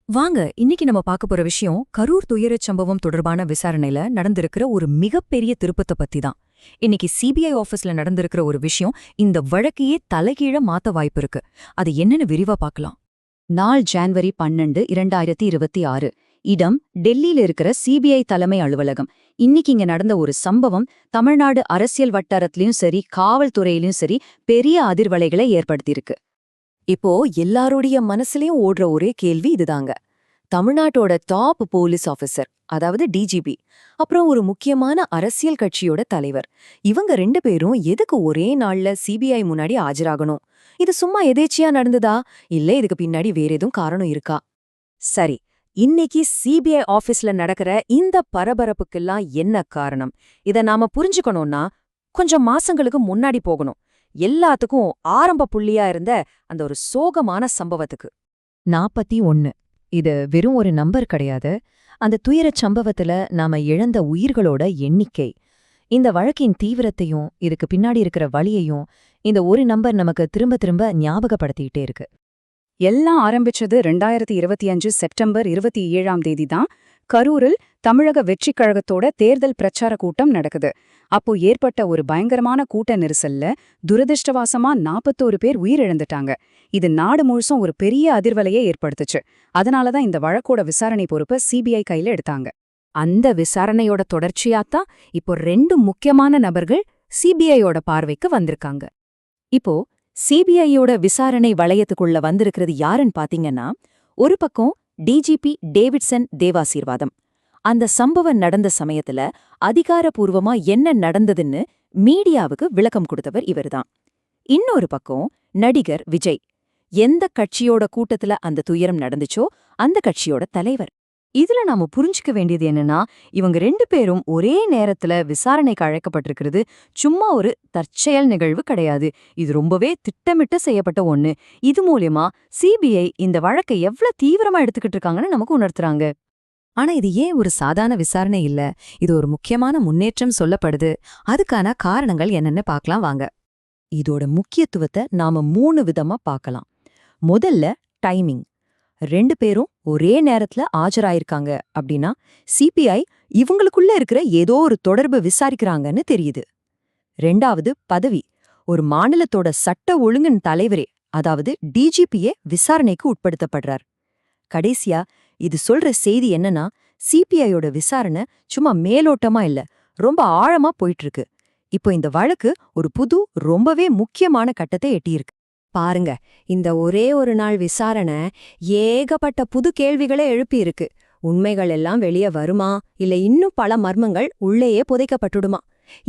வாங்க இன்னைக்கு நம்ம பார்க்க போற விஷயம் கரூர் துயரச் சம்பவம் தொடர்பான விசாரணையில நடந்திருக்கிற ஒரு மிகப்பெரிய திருப்பத்தை பத்தி தான். இன்னைக்கு சிபிஐ ஆபீஸ்ல நடந்திருக்கிற ஒரு விஷயம் இந்த வழக்கையே தலைகீழ மாத்த வாய்ப்பு இருக்கு. அது என்னன்னு விரிவா பார்க்கலாம். நாள் ஜான்வரி 12, 2026. இடம் டெல்லியில இருக்கிற சிபிஐ தலைமை அலுவலகம். இன்னைக்கு இங்க நடந்த ஒரு சம்பவம் தமிழ்நாடு அரசியல் வட்டாரத்திலயும் சரி காவல்துறையிலயும் சரி பெரிய அதிர்வலைகளை ஏற்படுத்தியிருக்கு. இப்போ எல்லாருடைய மனசுலயும் ஓடுற ஒரே கேள்வி இதுதாங்க. தமிழ்நாட்டோட டாப் போலீஸ் ஆபீசர், அதாவது டிஜிபி, அப்புறம் ஒரு முக்கியமான அரசியல் கட்சியோட தலைவர், இவங்க ரெண்டு பேரும் எதுக்கு ஒரே நாள்ல சிபிஐ முன்னாடி ஆஜராகணும்? இது சும்மா எதேச்சியா நடந்ததா, இல்ல இதுக்கு பின்னாடி வேற எதுவும் காரணம் இருக்கா? சரி, இன்னைக்கு சிபிஐ ஆபீஸ்ல நடக்கிற இந்த பரபரப்புக்கெல்லாம் என்ன காரணம்? இத நாம புரிஞ்சுக்கணும்னா கொஞ்சம் மாசங்களுக்கு முன்னாடி போகணும். எல்லாத்துக்கும் ஆரம்ப புள்ளியா இருந்த அந்த ஒரு சோகமான சம்பவத்துக்கு. 41. இது வெறும் ஒரு நம்பர் கிடையாது. அந்த துயரச் சம்பவத்துல நாம இழந்த உயிர்களோட எண்ணிக்கை. இந்த வழக்கின் தீவிரத்தையும் இதுக்கு பின்னாடி இருக்கிற வலியையும் இந்த ஒரு நம்பர் நமக்கு திரும்ப திரும்ப ஞாபகப்படுத்திக்கிட்டே இருக்கு. எல்லாம் ஆரம்பிச்சது 2025 செப்டம்பர் 27ஆம் தேதி தான். கரூரில் தமிழக வெற்றிக் கழகத்தோட தேர்தல் பிரச்சார கூட்டம் நடக்குது. அப்போ ஏற்பட்ட ஒரு பயங்கரமான கூட்ட நெரிசல்ல துரதிருஷ்டவாசமா 41 பேர் உயிரிழந்துட்டாங்க. இது நாடு முழுசும் ஒரு பெரிய அதிர்வலையை ஏற்படுத்துச்சு. அதனாலதான் இந்த வழக்கோட விசாரணை பொறுப்பை சிபிஐ கையில எடுத்தாங்க. அந்த விசாரணையோட தொடர்ச்சியாத்தான் இப்போ 2 முக்கியமான நபர்கள் சிபிஐயோட பார்வைக்கு வந்திருக்காங்க. இப்போ சிபிஐயோட விசாரணை வளையத்துக்குள்ள வந்திருக்கிறது யாருன்னு பாத்தீங்கன்னா, ஒரு பக்கம் டிஜிபி டேவிட்சன் தேவாசீர்வாதம். அந்த சம்பவம் நடந்த சமயத்துல அதிகாரப்பூர்வமா என்ன நடந்ததுன்னு மீடியாவுக்கு விளக்கம் கொடுத்தவர் இவர்தான். இன்னொரு பக்கம் நடிகர் விஜய். எந்த கட்சியோட கூட்டத்துல அந்த துயரம் நடந்துச்சோ அந்த கட்சியோட தலைவர். இதுல நாம புரிஞ்சுக்க வேண்டியது என்னன்னா, இவங்க 2 பேரும் ஒரே நேரத்துல விசாரணைக்கு அழைக்கப்பட்டிருக்கிறது சும்மா ஒரு தற்செயல் நிகழ்வு கிடையாது. இது ரொம்பவே திட்டமிட்டு செய்யப்பட்ட ஒண்ணு. இது மூலியமா சிபிஐ இந்த வழக்கை எவ்வளவு தீவிரமா எடுத்துக்கிட்டு இருக்காங்கன்னு நமக்கு உணர்த்துறாங்க. ஆனா இது ஏன் ஒரு சாதாரண விசாரணை இல்ல, இது ஒரு முக்கியமான முன்னேற்றம் சொல்லப்படுது. அதுக்கான காரணங்கள் என்னன்னு பார்க்கலாம் வாங்க. இதோட முக்கியத்துவத்தை நாம 3 விதமா பார்க்கலாம். முதல்ல டைமிங். 2 பேரும் ஒரே நேரத்துல ஆஜராயிருக்காங்க அப்படின்னா சிபிஐ இவங்களுக்குள்ள இருக்கிற ஏதோ ஒரு தொடர்பு விசாரிக்கிறாங்கன்னு தெரியுது. 2வது பதவி. ஒரு மாநிலத்தோட சட்ட ஒழுங்கின் தலைவரே, அதாவது டிஜிபியே விசாரணைக்கு உட்படுத்தப்படுறார். கடைசியா இது சொல்ற செய்தி என்னன்னா, சிபிஐயோட விசாரணை சும்மா மேலோட்டமா இல்ல, ரொம்ப ஆழமா போயிட்டு இருக்கு. இப்போ இந்த வழக்கு ஒரு புது ரொம்பவே முக்கியமான கட்டத்தை எட்டியிருக்கு. பாருங்க, இந்த ஒரே ஒரு நாள் விசாரணை ஏகப்பட்ட புது கேள்விகளை எழுப்பியிருக்கு. உண்மைகள் எல்லாம் வெளியே வருமா, இல்ல இன்னும் பல மர்மங்கள் உள்ளேயே புதைக்கப்பட்டுடுமா?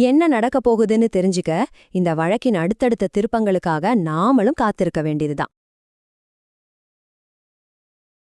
என்ன நடக்க போகுதுன்னு தெரிஞ்சுக்க இந்த வழக்கின் அடுத்தடுத்த திருப்பங்களுக்காக நாமளும் காத்திருக்க வேண்டியதுதான்.